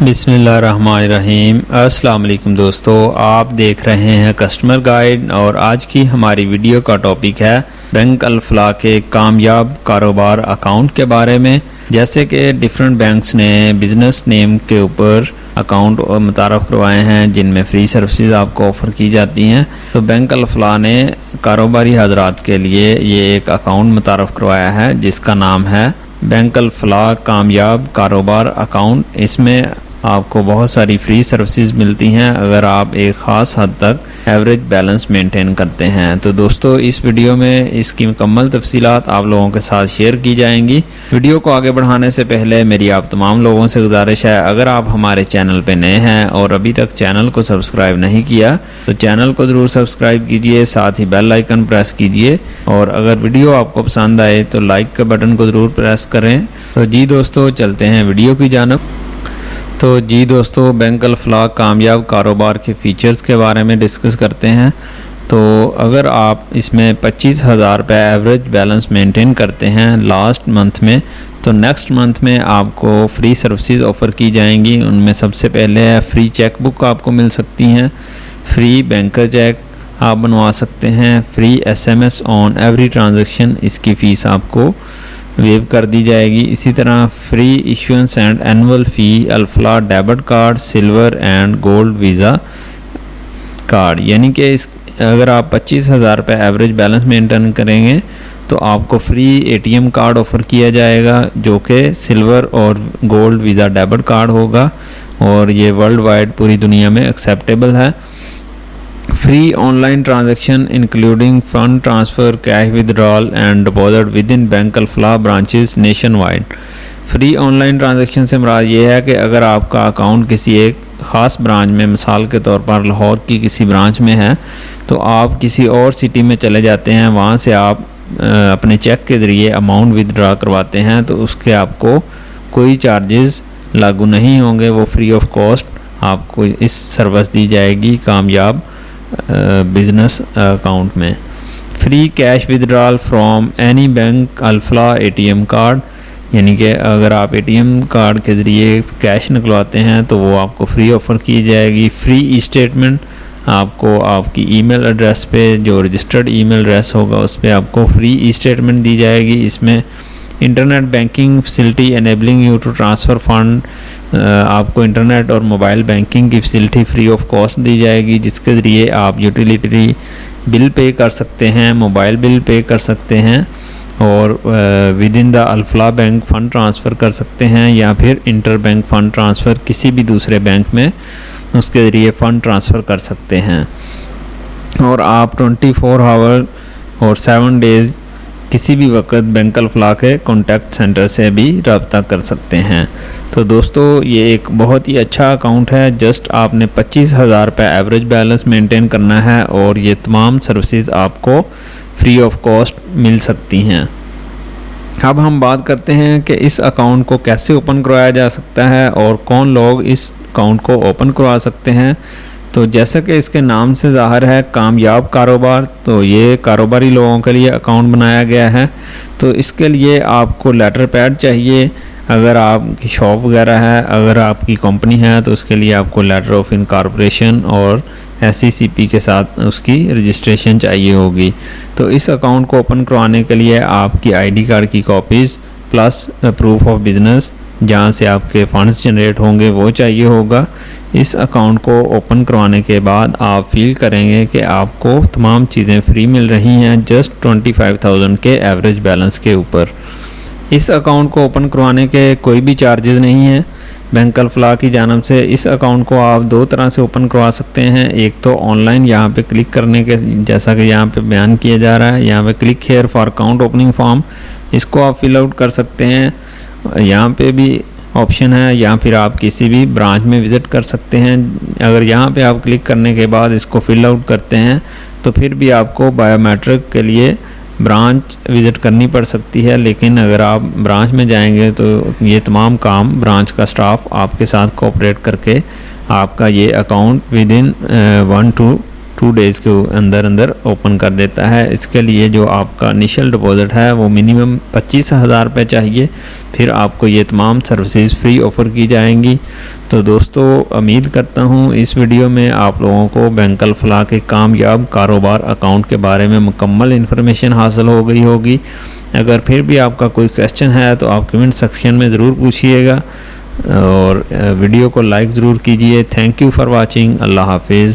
बिस्मिल्लाहिर्रहमानिर्रहीम। अस्सलाम वालेकुम दोस्तों, आप देख रहे हैं कस्टमर गाइड और आज की हमारी वीडियो का टॉपिक है बैंक अल-फलाह के कामयाब कारोबार अकाउंट के बारे में। जैसे कि डिफरेंट बैंक्स ने बिज़नेस नेम के ऊपर अकाउंट मुतारफ़ करवाए हैं जिनमें फ़्री सर्विसेज आपको ऑफ़र की जाती हैं, तो बैंक अल-फलाह ने कारोबारी हजरात के लिए ये एक अकाउंट मुतारफ़ करवाया है जिसका नाम है बैंक अल-फलाह कामयाब कारोबार अकाउंट। इसमें आपको बहुत सारी फ्री सर्विसेज मिलती हैं अगर आप एक ख़ास हद तक एवरेज बैलेंस मेंटेन करते हैं। तो दोस्तों, इस वीडियो में इसकी मुकम्मल तफसीलात आप लोगों के साथ शेयर की जाएंगी। वीडियो को आगे बढ़ाने से पहले मेरी आप तमाम लोगों से गुजारिश है, अगर आप हमारे चैनल पे नए हैं और अभी तक चैनल को सब्सक्राइब नहीं किया तो चैनल को ज़रूर सब्सक्राइब कीजिए, साथ ही बेल आइकन प्रेस कीजिए और अगर वीडियो आपको पसंद आए तो लाइक के बटन को ज़रूर प्रेस करें। तो जी दोस्तों, चलते हैं वीडियो की जानिब। तो जी दोस्तों, बैंक अल-फलाह कामयाब कारोबार के फ़ीचर्स के बारे में डिस्कस करते हैं। तो अगर आप इसमें 25,000 रुपये एवरेज बैलेंस मेंटेन करते हैं लास्ट मंथ में, तो नेक्स्ट मंथ में आपको फ्री सर्विसेज ऑफ़र की जाएंगी। उनमें सबसे पहले है फ्री चेक बुक आपको मिल सकती हैं, फ्री बैंकर चेक आप बनवा सकते हैं, free SMS on every transaction, इसकी फ़ीस आपको वेव कर दी जाएगी। इसी तरह free issuance and annual fee Alfalah debit card, silver and gold Visa card, यानी कि इस अगर आप 25,000 रुपये एवरेज बैलेंस मेंटेन करेंगे तो आपको फ्री ATM कार्ड ऑफ़र किया जाएगा जो कि सिल्वर और गोल्ड वीज़ा डेबिट कार्ड होगा और ये वर्ल्ड वाइड पूरी दुनिया में एक्सेप्टेबल है। Free online transaction including fund transfer, cash withdrawal and deposit within bank Alfalah branches nationwide. Free online transaction से मुराद ये है कि अगर आपका अकाउंट किसी एक ख़ास ब्रांच में, मिसाल के तौर पर लाहौर की किसी ब्रांच में है, तो आप किसी और सिटी में चले जाते हैं, वहाँ से आप अपने चेक के ज़रिए अमाउंट विदड्रा करवाते हैं तो उसके आपको कोई चार्जेस लागू नहीं होंगे, वो फ्री ऑफ कॉस्ट आपको इस सर्विस दी जाएगी कामयाब बिज़नेस अकाउंट में। Free cash withdrawal from any bank Alfalah ATM card, यानी कि अगर आप ATM कार्ड के ज़रिए कैश निकलवाते हैं तो वो आपको फ्री ऑफ़र की जाएगी। फ्री ई स्टेटमेंट आपको आपकी ईमेल एड्रेस पे, जो रजिस्टर्ड ईमेल एड्रेस होगा उस पर आपको फ्री ई स्टेटमेंट दी जाएगी। इसमें internet banking facility enabling you to transfer fund, आपको इंटरनेट और मोबाइल बैंकिंग की फैसिलिटी फ्री ऑफ कॉस्ट दी जाएगी जिसके ज़रिए आप यूटिलिटी बिल पे कर सकते हैं, मोबाइल बिल पे कर सकते हैं और within the Alfalah bank fund transfer कर सकते हैं या फिर इंटर बैंक फ़ंड ट्रांसफ़र किसी भी दूसरे बैंक में उसके ज़रिए फ़ंड ट्रांसफ़र कर सकते हैं। और आप 24 आवर और 7 डेज़ किसी भी वक्त बैंक अल-फलाह के कॉन्टैक्ट सेंटर से भी रब्ता कर सकते हैं। तो दोस्तों, ये एक बहुत ही अच्छा अकाउंट है। जस्ट आपने 25,000 रुपये एवरेज बैलेंस मेंटेन करना है और ये तमाम सर्विसेज आपको फ्री ऑफ कॉस्ट मिल सकती हैं। अब हम बात करते हैं कि इस अकाउंट को कैसे ओपन करवाया जा सकता है और कौन लोग इस अकाउंट को ओपन करवा सकते हैं। तो जैसा कि इसके नाम से ज़ाहिर है कामयाब कारोबार, तो ये कारोबारी लोगों के लिए अकाउंट बनाया गया है। तो इसके लिए आपको लेटर पैड चाहिए, अगर आपकी शॉप वगैरह है, अगर आपकी कंपनी है तो उसके लिए आपको लेटर ऑफ इनकॉर्पोरेशन और SECP के साथ उसकी रजिस्ट्रेशन चाहिए होगी। तो इस अकाउंट को ओपन करवाने के लिए आपकी ID कार्ड की copies plus proof of business जहाँ से आपके फंड्स जनरेट होंगे वो चाहिए होगा। इस अकाउंट को ओपन करवाने के बाद आप फील करेंगे कि आपको तमाम चीज़ें फ्री मिल रही हैं जस्ट 25,000 के एवरेज बैलेंस के ऊपर। इस अकाउंट को ओपन करवाने के कोई भी चार्जेस नहीं हैं बैंक अल-फलाह की जानिब से। इस अकाउंट को आप दो तरह से ओपन करवा सकते हैं, एक तो ऑनलाइन यहाँ पे क्लिक करने के, जैसा कि यहाँ पे बयान किया जा रहा है, यहाँ पे click here for account opening form, इसको आप फिल आउट कर सकते हैं। यहाँ पे भी ऑप्शन है, या फिर आप किसी भी ब्रांच में विज़िट कर सकते हैं। अगर यहाँ पे आप क्लिक करने के बाद इसको फिल आउट करते हैं तो फिर भी आपको बायोमेट्रिक के लिए ब्रांच विज़िट करनी पड़ सकती है, लेकिन अगर आप ब्रांच में जाएंगे तो ये तमाम काम ब्रांच का स्टाफ आपके साथ कोऑपरेट करके आपका ये account with in 1 to 2 days के अंदर अंदर ओपन कर देता है। इसके लिए जो आपका इनिशियल डिपॉज़िट है वो मिनिमम 25,000 रुपये चाहिए, फिर आपको ये तमाम सर्विसेज फ्री ऑफ़र की जाएंगी। तो दोस्तों उम्मीद करता हूँ इस वीडियो में आप लोगों को बैंक अल-फलाह के कामयाब कारोबार अकाउंट के बारे में मुकम्मल इन्फॉर्मेशन हासिल हो गई होगी। अगर फिर भी आपका कोई क्वेश्चन है तो आप कमेंट सेक्शन में ज़रूर पूछिएगा और वीडियो को लाइक ज़रूर कीजिए। Thank you for watching. अल्लाह हाफिज़।